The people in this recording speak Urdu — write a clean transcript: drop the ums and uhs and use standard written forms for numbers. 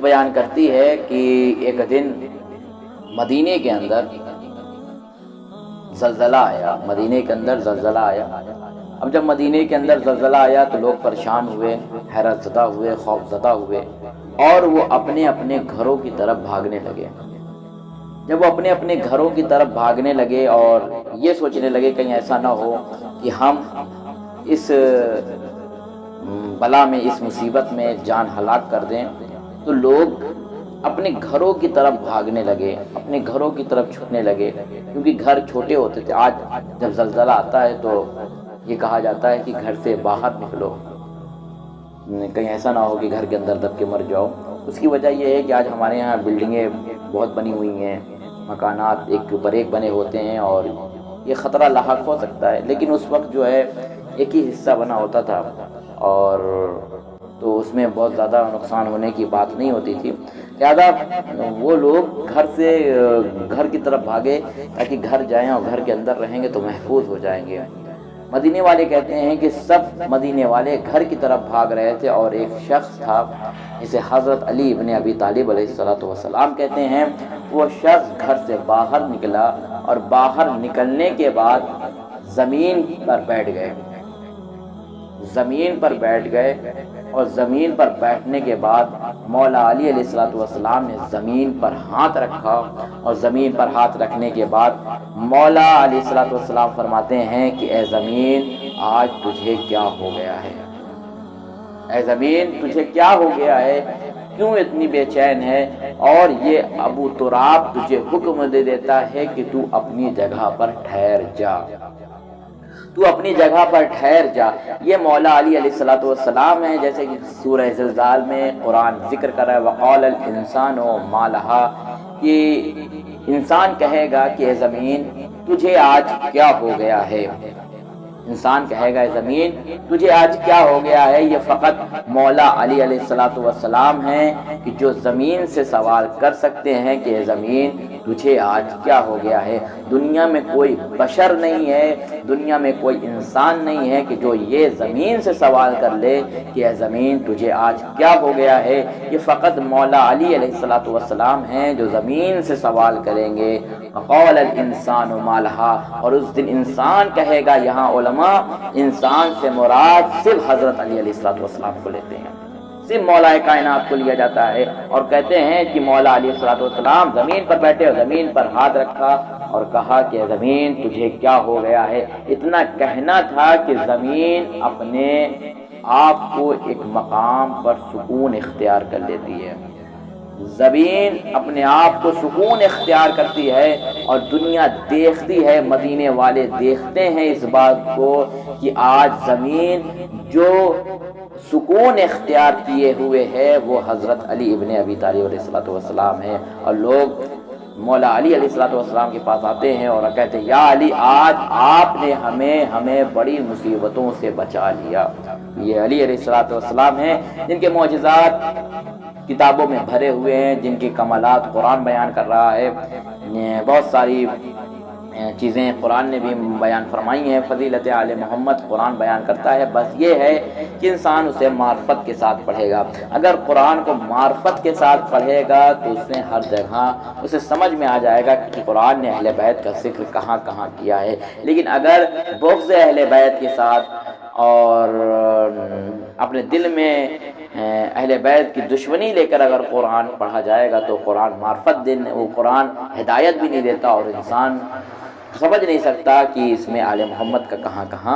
بیان کرتی ہے کہ ایک دن مدینے کے اندر زلزلہ آیا، مدینے کے اندر زلزلہ آیا۔ اب جب مدینے کے اندر زلزلہ آیا تو لوگ پریشان ہوئے، حیرت زدہ ہوئے، خوف زدہ ہوئے، اور وہ اپنے اپنے گھروں کی طرف بھاگنے لگے۔ جب وہ اپنے اپنے گھروں کی طرف بھاگنے لگے اور یہ سوچنے لگے کہیں ایسا نہ ہو کہ ہم اس بلا میں، اس مصیبت میں جان ہلاک کر دیں، تو لوگ اپنے گھروں کی طرف بھاگنے لگے، اپنے گھروں کی طرف چھکنے لگے، کیونکہ گھر چھوٹے ہوتے تھے۔ آج جب زلزلہ آتا ہے تو یہ کہا جاتا ہے کہ گھر سے باہر نکلو، کہیں ایسا نہ ہو کہ گھر کے اندر دب کے مر جاؤ۔ اس کی وجہ یہ ہے کہ آج ہمارے یہاں بلڈنگیں بہت بنی ہوئی ہیں، مکانات ایک کے اوپر ایک بنے ہوتے ہیں، اور یہ خطرہ لاحق ہو سکتا ہے، لیکن اس وقت جو ہے ایک ہی حصہ بنا ہوتا تھا، اور تو اس میں بہت زیادہ نقصان ہونے کی بات نہیں ہوتی تھی۔ لہذا وہ لوگ گھر کی طرف بھاگے تاکہ گھر جائیں، اور گھر کے اندر رہیں گے تو محفوظ ہو جائیں گے۔ مدینے والے کہتے ہیں کہ سب مدینے والے گھر کی طرف بھاگ رہے تھے، اور ایک شخص تھا جسے حضرت علی ابن ابی طالب علیہ السلام کہتے ہیں، وہ شخص گھر سے باہر نکلا، اور باہر نکلنے کے بعد زمین پر بیٹھ گئے، زمین پر بیٹھ گئے، اور زمین پر بیٹھنے کے بعد مولا علی علیہ السلام نے زمین پر ہاتھ رکھا، اور زمین پر ہاتھ رکھنے کے بعد مولا علیہ السلام فرماتے ہیں کہ اے زمین آج تجھے کیا ہو گیا ہے، اے زمین تجھے کیا ہو گیا ہے، کیوں اتنی بے چین ہے؟ اور یہ ابو تراب تجھے حکم دے دیتا ہے کہ تو اپنی جگہ پر ٹھہر جا، تو اپنی جگہ پر ٹھہر جا۔ یہ مولا علی علیہ السلام ہے، جیسے کہ سورہ زلزال میں قرآن ذکر کر رہا ہے، وقال الانسان ما لہا، کہ انسان کہے گا کہ اے زمین تجھے آج کیا ہو گیا ہے، انسان کہے گا اے زمین تجھے آج کیا ہو گیا ہے۔ یہ فقط مولا علی علیہ السلام ہیں کہ جو زمین سے سوال کر سکتے ہیں کہ اے زمین تجھے آج کیا ہو گیا ہے۔ دنیا میں کوئی بشر نہیں ہے، دنیا میں کوئی انسان نہیں ہے کہ جو یہ زمین سے سوال کر لے کہ اے زمین تجھے آج کیا ہو گیا ہے۔ یہ فقط مولا علی علیہ السلام ہیں جو زمین سے سوال کریں گے۔ وقال الانسان ما لہا، اور اس دن انسان کہے گا، یہاں علماء انسان سے مراد صرف حضرت علی علیہ السلام کو لیتے ہیں، صرف مولا کائنات کو لیا جاتا ہے، اور کہتے ہیں کہ مولا علیہ السلام زمین پر بیٹھے اور زمین پر ہاتھ رکھا اور کہا کہ زمین تجھے کیا ہو گیا ہے۔ اتنا کہنا تھا کہ زمین اپنے آپ کو ایک مقام پر سکون اختیار کر لیتی ہے، زمین اپنے آپ کو سکون اختیار کرتی ہے، اور دنیا دیکھتی ہے، مدینے والے دیکھتے ہیں اس بات کو کہ آج زمین جو سکون اختیار کیے ہوئے ہے وہ حضرت علی ابن ابی طالب علیہ السلام ہے۔ اور لوگ مولا علی علیہ السلام کے پاس آتے ہیں اور کہتے ہیں، یا علی آج آپ نے ہمیں بڑی مصیبتوں سے بچا لیا۔ یہ علی علیہ السلام ہیں جن کے معجزات کتابوں میں بھرے ہوئے ہیں، جن کی کمالات قرآن بیان کر رہا ہے، بہت ساری چیزیں قرآن نے بھی بیان فرمائی ہیں۔ فضیلت آل محمد قرآن بیان کرتا ہے، بس یہ ہے کہ انسان اسے معرفت کے ساتھ پڑھے گا۔ اگر قرآن کو معرفت کے ساتھ پڑھے گا تو اس نے ہر جگہ اسے سمجھ میں آ جائے گا کہ قرآن نے اہل بیت کا ذکر کہاں کہاں کیا ہے۔ لیکن اگر بغض اہل بیت کے ساتھ اور اپنے دل میں اہل بیت کی دشمنی لے کر اگر قرآن پڑھا جائے گا تو قرآن معرفت وہ قرآن ہدایت بھی نہیں دیتا، اور انسان سمجھ نہیں سکتا کہ اس میں آل محمد کا کہاں کہاں